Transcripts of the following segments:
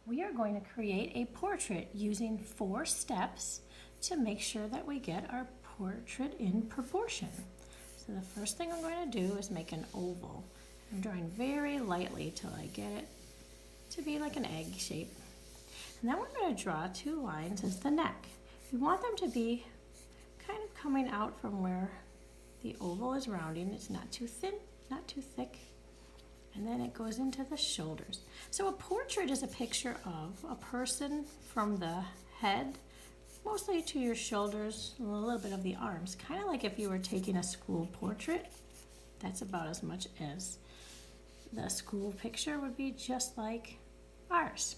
We are going to create a portrait using 4 steps to make sure that we get our portrait in proportion. So the first thing I'm going to do is make an oval. I'm drawing very lightly till I get it to be like an egg shape. And then we're going to draw 2 lines as the neck. We want them to be kind of coming out from where the oval is rounding. It's not too thin, not too thick. And then it goes into the shoulders. So a portrait is a picture of a person from the head, mostly to your shoulders, a little bit of the arms. Kind of like if you were taking a school portrait. That's about as much as the school picture would be, just like ours.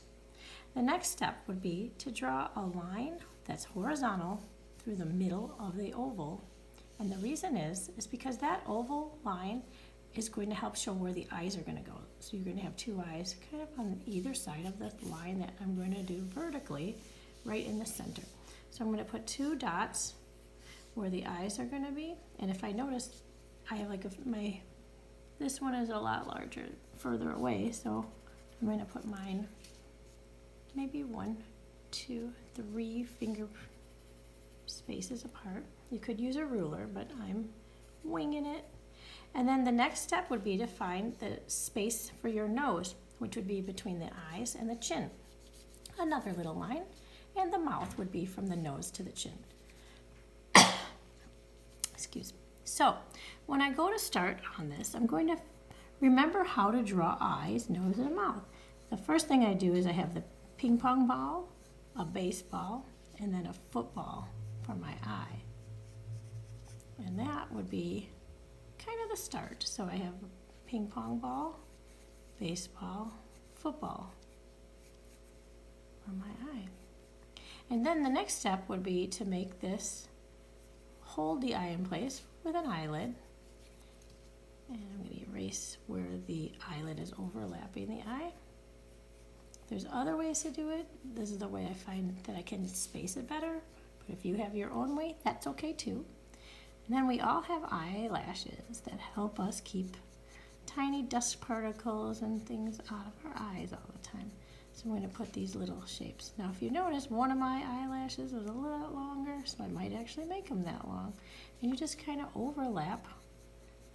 The next step would be to draw a line that's horizontal through the middle of the oval. And the reason is because that oval line is going to help show where the eyes are going to go. So you're going to have 2 eyes kind of on either side of the line that I'm going to do vertically right in the center. So I'm going to put 2 dots where the eyes are going to be. And if I notice, I have like this one is a lot larger, further away. So I'm going to put mine maybe 1, 2, 3 finger spaces apart. You could use a ruler, but I'm winging it. And then the next step would be to find the space for your nose, which would be between the eyes and the chin. Another little line, and the mouth would be from the nose to the chin. Excuse me. So when I go to start on this, I'm going to remember how to draw eyes, nose, and mouth. The first thing I do is I have the ping pong ball, a baseball, and then a football for my eye. And that would be kind of the start. So I have a ping pong ball, baseball, football for my eye. And then the next step would be to make this hold the eye in place with an eyelid. And I'm going to erase where the eyelid is overlapping the eye. There's other ways to do it. This is the way I find that I can space it better. But if you have your own way, that's okay too. And then we all have eyelashes that help us keep tiny dust particles and things out of our eyes all the time. So I'm going to put these little shapes. Now if you notice, one of my eyelashes was a little longer, so I might actually make them that long. And you just kind of overlap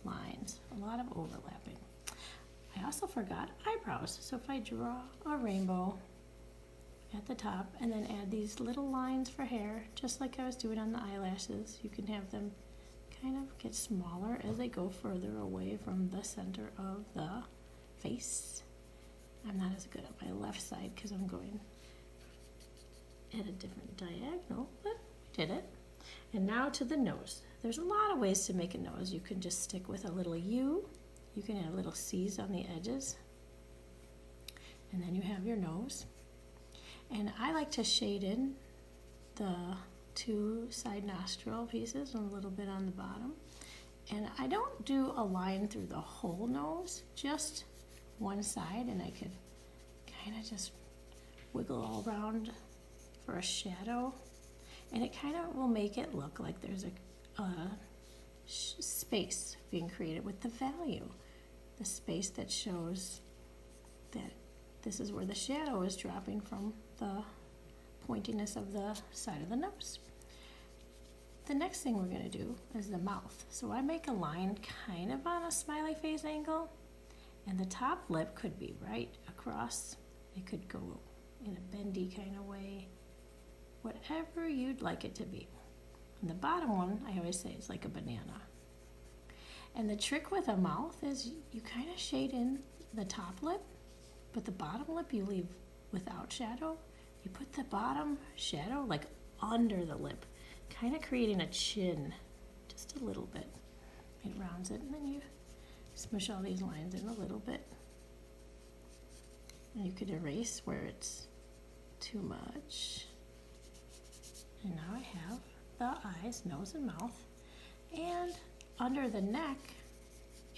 lines, a lot of overlapping. I also forgot eyebrows. So if I draw a rainbow at the top and then add these little lines for hair, just like I was doing on the eyelashes, you can have them kind of get smaller as they go further away from the center of the face. I'm not as good at my left side because I'm going at a different diagonal, but we did it. And now to the nose. There's a lot of ways to make a nose. You can just stick with a little U. You can add little C's on the edges. And then you have your nose. And I like to shade in the 2 side nostril pieces and a little bit on the bottom. And I don't do a line through the whole nose, just one side, and I could kind of just wiggle all around for a shadow. And it kind of will make it look like there's a space being created with the value. The space that shows that this is where the shadow is dropping from the pointiness of the side of the nose. The next thing we're going to do is the mouth. So I make a line kind of on a smiley face angle, and the top lip could be right across. It could go in a bendy kind of way, whatever you'd like it to be. And the bottom one, I always say, is like a banana. And the trick with a mouth is you kind of shade in the top lip, but the bottom lip you leave without shadow. You put the bottom shadow like under the lip, kind of creating a chin, just a little bit. It rounds it, and then you smush all these lines in a little bit. And you could erase where it's too much. And now I have the eyes, nose, and mouth. And under the neck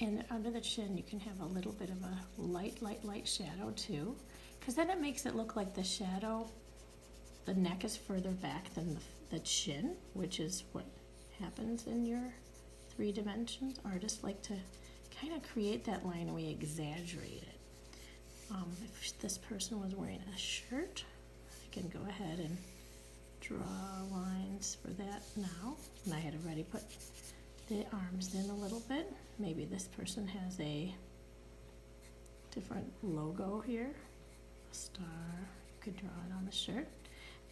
and under the chin, you can have a little bit of a light shadow too, because then it makes it look like the shadow, the neck is further back than the chin, which is what happens in your 3 dimensions. Artists like to kind of create that line and we exaggerate it. If this person was wearing a shirt, I can go ahead and draw lines for that now. And I had already put the arms in a little bit. Maybe this person has a different logo here, a star. You could draw it on the shirt.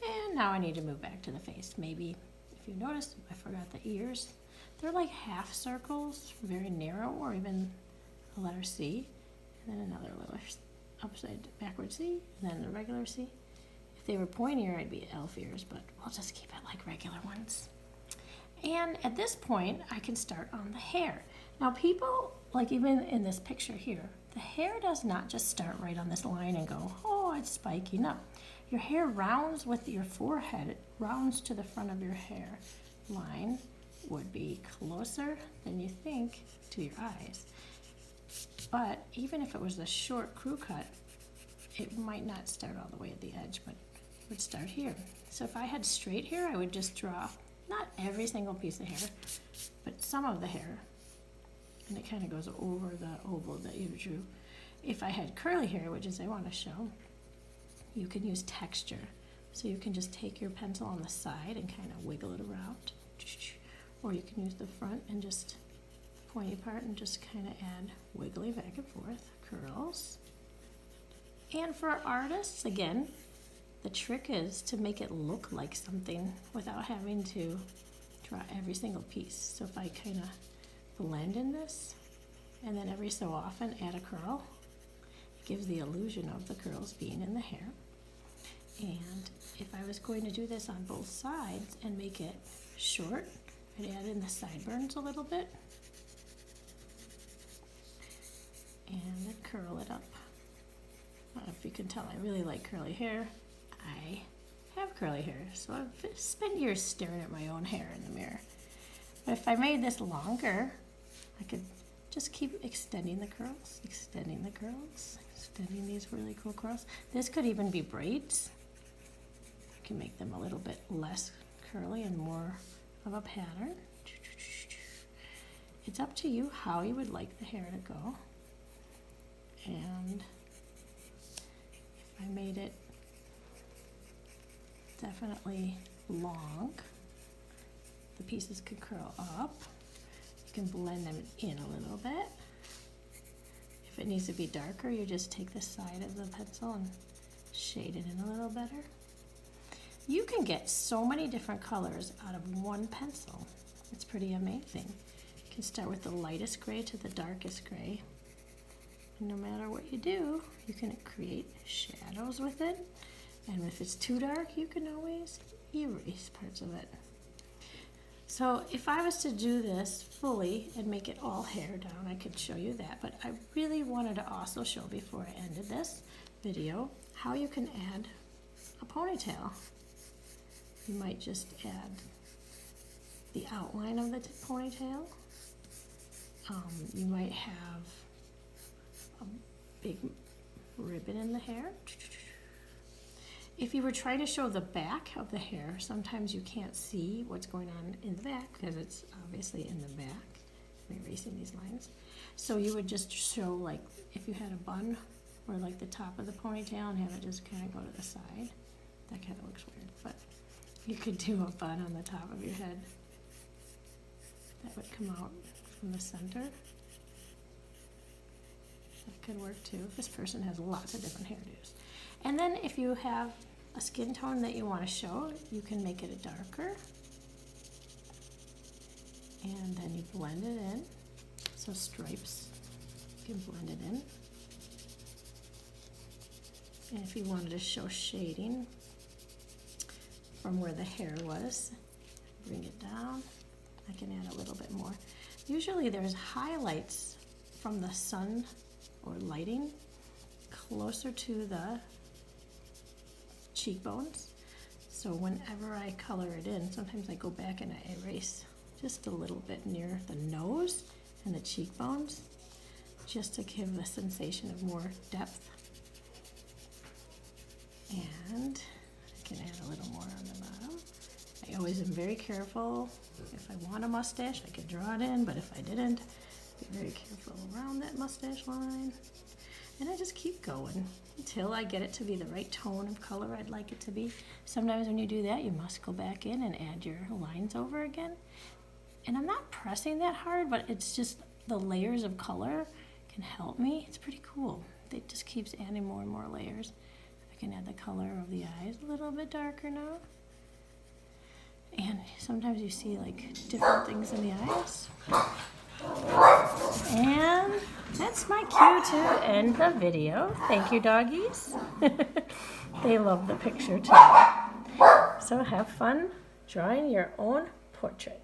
And now I need to move back to the face. Maybe, if you notice, I forgot the ears. They're like half circles, very narrow, or even a letter C, and then another little backward C, and then a regular C. If they were pointier, I'd be elf ears, but we'll just keep it like regular ones. And at this point, I can start on the hair. Now people, like even in this picture here, the hair does not just start right on this line and go, oh, it's spiky. No, your hair rounds with your forehead. It rounds to the front of your hair line would be closer than you think to your eyes. But even if it was a short crew cut, it might not start all the way at the edge, but it would start here. So if I had straight hair, I would just draw not every single piece of hair, but some of the hair, and it kind of goes over the oval that you drew. If I had curly hair, which is I want to show, you can use texture. So you can just take your pencil on the side and kind of wiggle it around. Or you can use the front and just pointy part and just kind of add wiggly back and forth, curls. And for artists, again, the trick is to make it look like something without having to draw every single piece. So if I kind of blend in this and then every so often add a curl, it gives the illusion of the curls being in the hair. And if I was going to do this on both sides and make it short, I'd add in the sideburns a little bit and then curl it up. I don't know if you can tell, I really like curly hair. I have curly hair, so I've spent years staring at my own hair in the mirror. But if I made this longer, I could just keep extending the curls, extending these really cool curls. This could even be braids. I can make them a little bit less curly and more of a pattern. It's up to you how you would like the hair to go. And if I made it definitely long, the pieces could curl up. You can blend them in a little bit. If it needs to be darker, you just take the side of the pencil and shade it in a little better. You can get so many different colors out of one pencil. It's pretty amazing. You can start with the lightest gray to the darkest gray. And no matter what you do, you can create shadows with it. And if it's too dark, you can always erase parts of it. So if I was to do this fully and make it all hair down, I could show you that. But I really wanted to also show, before I ended this video, how you can add a ponytail. You might just add the outline of the ponytail. You might have a big ribbon in the hair. If you were trying to show the back of the hair, sometimes you can't see what's going on in the back because it's obviously in the back. I'm erasing these lines. So you would just show, like, if you had a bun or like the top of the ponytail and have it just kind of go to the side. That kind of looks weird, but you could do a bun on the top of your head. That would come out from the center. That could work too. This person has lots of different hairdos. And then if you have a skin tone that you want to show, you can make it a darker. And then you blend it in. So stripes, you can blend it in. And if you wanted to show shading from where the hair was, bring it down. I can add a little bit more. Usually there's highlights from the sun or lighting closer to the cheekbones. So whenever I color it in, sometimes I go back and I erase just a little bit near the nose and the cheekbones, just to give the sensation of more depth. And I can add a little more on the bottom. I always am very careful. If I want a mustache, I could draw it in, but if I didn't, be very careful around that mustache line. And I just keep going until I get it to be the right tone of color I'd like it to be. Sometimes when you do that, you must go back in and add your lines over again. And I'm not pressing that hard, but it's just the layers of color can help me. It's pretty cool. It just keeps adding more and more layers. I can add the color of the eyes a little bit darker now. And sometimes you see like different things in the eyes. And that's my cue to end the video. Thank you, doggies. They love the picture too. So have fun drawing your own portrait.